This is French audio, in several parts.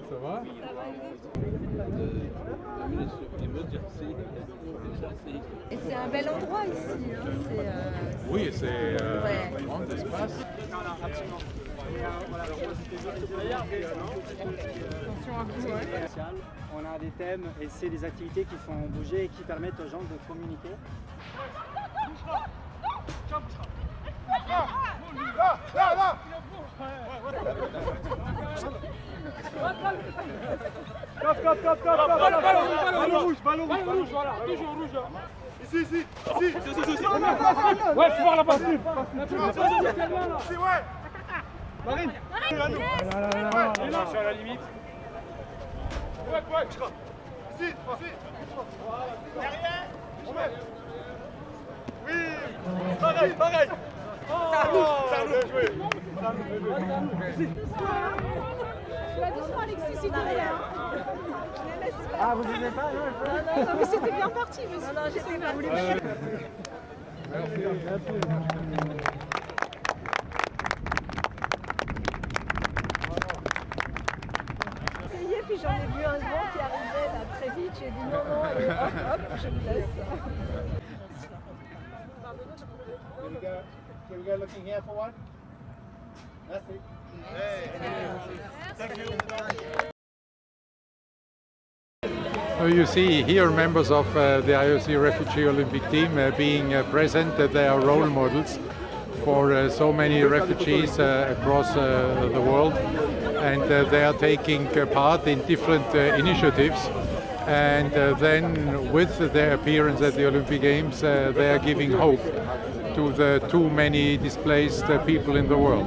Ça va? Et c'est un bel endroit ici. Oui, c'est un grand espace. On a des thèmes et c'est des activités qui font bouger et qui permettent aux gens de communiquer. Ballon rouge, voilà, toujours rouge. Ici. Ouais, faut voir la passe. Ici, ouais. Marine. Là, sur la limite. Ouais. Ici. Derrière. On met. Oui. Pareil. Ça bien joué. Doucement Alexis, s'il te plaît. Ah, vous n'aimez pas? Non, mais c'était bien parti. Non, j'étais pas voulu. Merci. Puis j'en ai vu un grand qui arrivait là très vite, j'ai dit non, et hop, je me laisse. Can we go looking here for one? That's it. Thank you. You see here members of the IOC Refugee Olympic Team being present. They are role models for so many refugees across the world, and they are taking part in different initiatives, and then with their appearance at the Olympic Games they are giving hope to the too many displaced people in the world.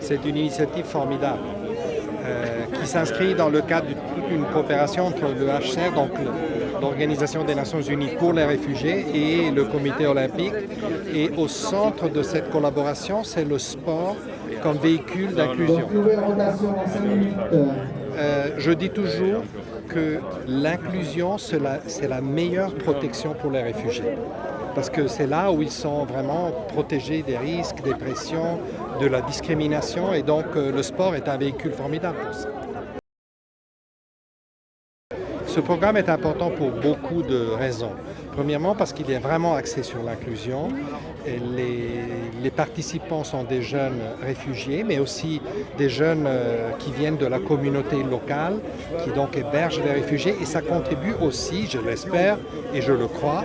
C'est une initiative formidable qui s'inscrit dans le cadre de toute une coopération entre le HCR, donc l'Organisation des Nations Unies pour les réfugiés, et le Comité olympique. Et au centre de cette collaboration, c'est le sport comme véhicule d'inclusion. Je dis toujours que l'inclusion, c'est la meilleure protection pour les réfugiés. Parce que c'est là où ils sont vraiment protégés des risques, des pressions, de la discrimination. Et donc le sport est un véhicule formidable pour ça. Ce programme est important pour beaucoup de raisons. Premièrement, parce qu'il est vraiment axé sur l'inclusion. Les participants sont des jeunes réfugiés, mais aussi des jeunes qui viennent de la communauté locale, qui donc hébergent les réfugiés. Et ça contribue aussi, je l'espère et je le crois,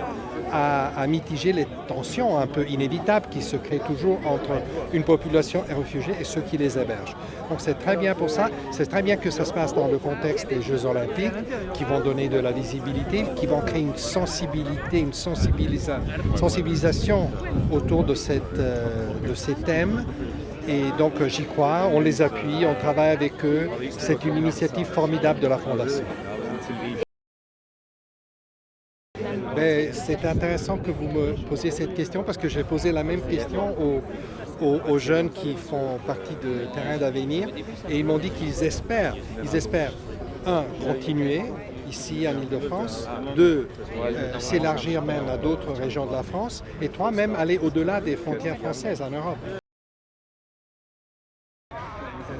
à mitiger les tensions un peu inévitables qui se créent toujours entre une population réfugiée et ceux qui les hébergent. Donc c'est très bien pour ça, c'est très bien que ça se passe dans le contexte des Jeux Olympiques qui vont donner de la visibilité, qui vont créer une sensibilité, une sensibilisation autour de ces thèmes. Et donc j'y crois, on les appuie, on travaille avec eux. C'est une initiative formidable de la Fondation. C'est intéressant que vous me posiez cette question parce que j'ai posé la même question aux jeunes qui font partie de Terrain d'Avenir et ils m'ont dit qu'ils espèrent, un, continuer ici en Île-de-France, deux, s'élargir même à d'autres régions de la France et trois, même aller au-delà des frontières françaises en Europe.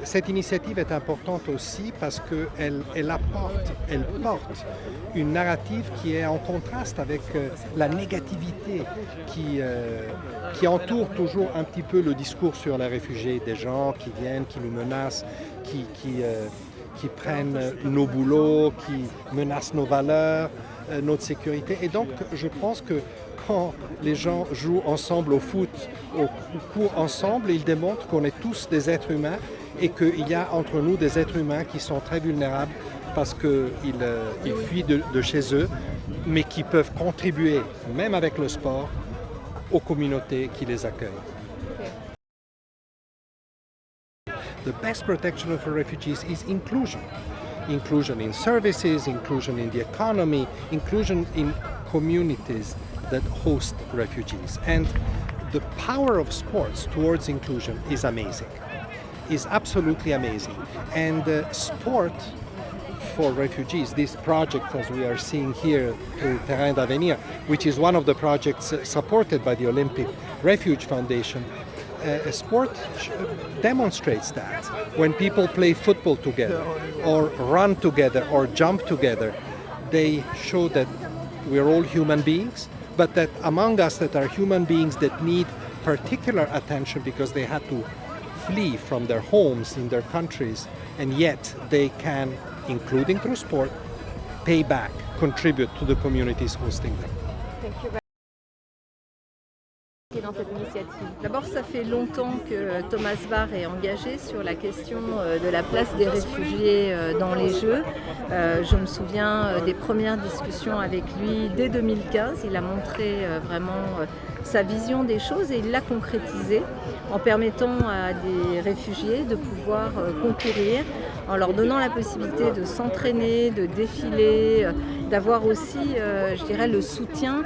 Cette initiative est importante aussi parce qu'elle porte une narrative qui est en contraste avec la négativité qui entoure toujours un petit peu le discours sur les réfugiés, des gens qui viennent, qui nous menacent, qui prennent nos boulots, qui menacent nos valeurs, notre sécurité. Et donc je pense que quand les gens jouent ensemble au foot, ou courent ensemble, ils démontrent qu'on est tous des êtres humains et qu'il y a entre nous des êtres humains qui sont très vulnérables parce qu'ils fuient de chez eux, mais qui peuvent contribuer, même avec le sport, aux communautés qui les accueillent. The best protection of refugees is inclusion. Inclusion in services, inclusion in the economy, inclusion in communities that host refugees. And the power of sports towards inclusion is amazing. Is absolutely amazing. And sport for refugees. This project, as we are seeing here through Terrain d'Avenir, which is one of the projects supported by the Olympic Refuge Foundation, sport demonstrates that. When people play football together, or run together, or jump together, they show that we're all human beings, but that among us that are human beings that need particular attention because they had to flee from their homes in their countries, and yet they can, including through sport, pay back, contribute to the communities hosting them. Dans cette initiative. D'abord, ça fait longtemps que Thomas Bach est engagé sur la question de la place des réfugiés dans les Jeux. Je me souviens des premières discussions avec lui dès 2015. Il a montré vraiment sa vision des choses et il l'a concrétisé en permettant à des réfugiés de pouvoir concourir, en leur donnant la possibilité de s'entraîner, de défiler, d'avoir aussi, je dirais, le soutien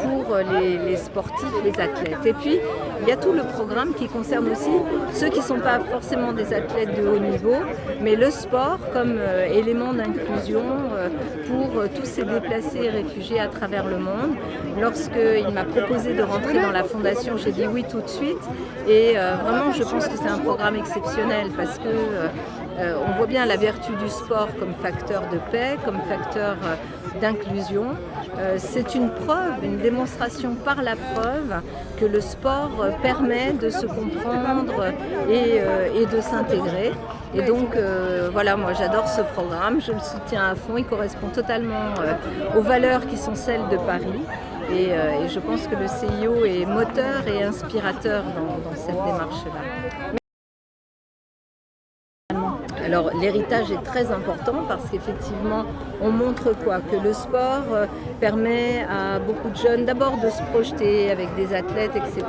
pour les sportifs, les athlètes. Et puis, il y a tout le programme qui concerne aussi ceux qui ne sont pas forcément des athlètes de haut niveau, mais le sport comme élément d'inclusion pour tous ces déplacés réfugiés à travers le monde. Lorsqu'il m'a proposé de rentrer dans la fondation, j'ai dit oui tout de suite. Et vraiment, je pense que c'est un programme exceptionnel parce que on voit bien la vertu du sport comme facteur de paix, comme facteur d'inclusion. C'est une preuve, une démonstration par la preuve que le sport permet de se comprendre et de s'intégrer. Et donc voilà, moi j'adore ce programme, je le soutiens à fond, il correspond totalement aux valeurs qui sont celles de Paris. Et je pense que le CIO est moteur et inspirateur dans cette démarche-là. Alors l'héritage est très important parce qu'effectivement on montre quoi? Que le sport permet à beaucoup de jeunes d'abord de se projeter avec des athlètes, etc.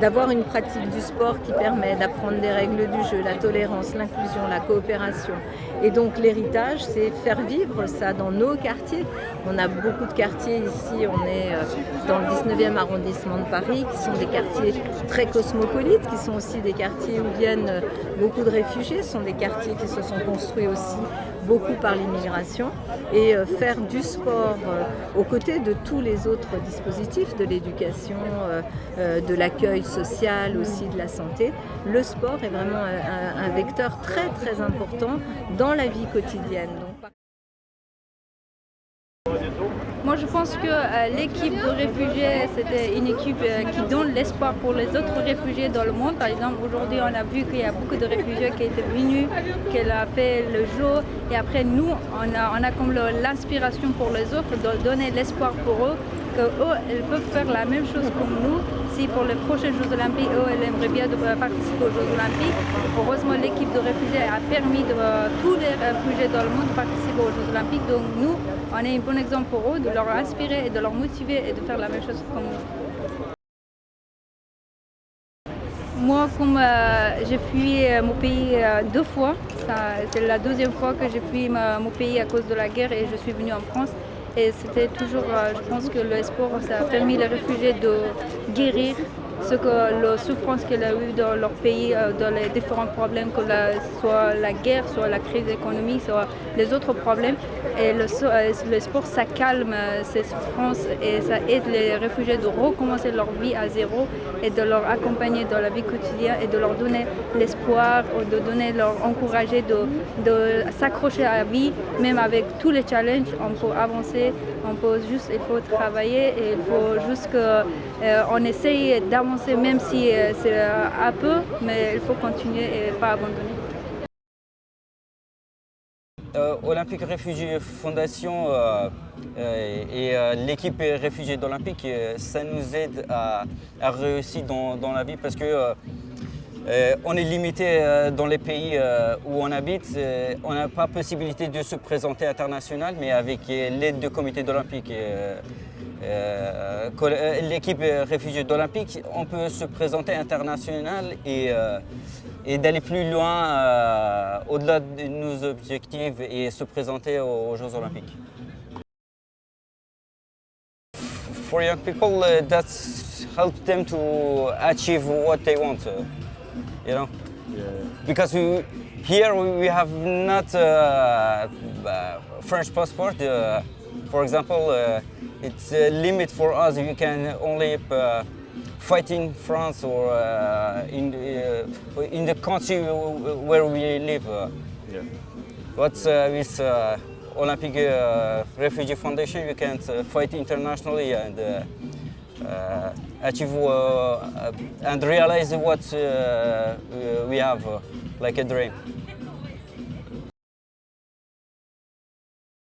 D'avoir une pratique du sport qui permet d'apprendre des règles du jeu, la tolérance, l'inclusion, la coopération. Et donc l'héritage, c'est faire vivre ça dans nos quartiers. On a beaucoup de quartiers ici, on est dans le 19e arrondissement de Paris, qui sont des quartiers très cosmopolites, qui sont aussi des quartiers où viennent beaucoup de réfugiés. Ce sont des quartiers qui se sont construits aussi beaucoup par l'immigration. Et faire du sport aux côtés de tous les autres dispositifs, de l'éducation, de l'accueil social, aussi de la santé. Le sport est vraiment un vecteur très très important dans la vie quotidienne. Donc, moi, je pense que l'équipe de réfugiés, c'était une équipe qui donne l'espoir pour les autres réfugiés dans le monde. Par exemple, aujourd'hui, on a vu qu'il y a beaucoup de réfugiés qui étaient venus, qu'elle a fait le jour. Et après, nous, on a comme l'inspiration pour les autres, de donner l'espoir pour eux, qu'eux, ils peuvent faire la même chose comme nous. Si pour les prochains Jeux Olympiques, eux, ils aimeraient bien participer aux Jeux Olympiques. Heureusement, l'équipe de réfugiés a permis à tous les réfugiés dans le monde de participer aux Jeux Olympiques. Donc nous, on est un bon exemple pour eux, de leur inspirer et de leur motiver et de faire la même chose comme nous. Moi, comme j'ai fui mon pays 2 fois, c'est la 2e fois que j'ai fui mon pays à cause de la guerre et je suis venue en France. Et c'était toujours, je pense que le sport, ça a permis les réfugiés de guérir la souffrance qu'ils ont eu dans leur pays, dans les différents problèmes, que soit la guerre, soit la crise économique, soit les autres problèmes. Et le sport, ça calme ces souffrances et ça aide les réfugiés de recommencer leur vie à zéro et de leur accompagner dans la vie quotidienne et de leur donner l'espoir, de leur encourager de s'accrocher à la vie, même avec tous les challenges. On peut avancer, il faut travailler et il faut juste qu'on essaye d'avancer, même si c'est un peu, mais il faut continuer et pas abandonner. Olympique Réfugiés Fondation et l'équipe Réfugiés d'Olympique, ça nous aide à réussir dans la vie parce que on est limité dans les pays où on habite. On n'a pas possibilité de se présenter international, mais avec l'aide du comité d'Olympique, l'équipe Réfugiés d'Olympique, on peut se présenter international et d'aller plus loin au-delà de nos objectifs et se présenter aux Jeux Olympiques. For young people, that's helped them to achieve what they want. You know, because here we have not French passport. For example, it's a limit for us. We can only fight in France or in the country where we live. But with Olympic Refugee Foundation, we can fight internationally and achieve and realize what we have, like a dream.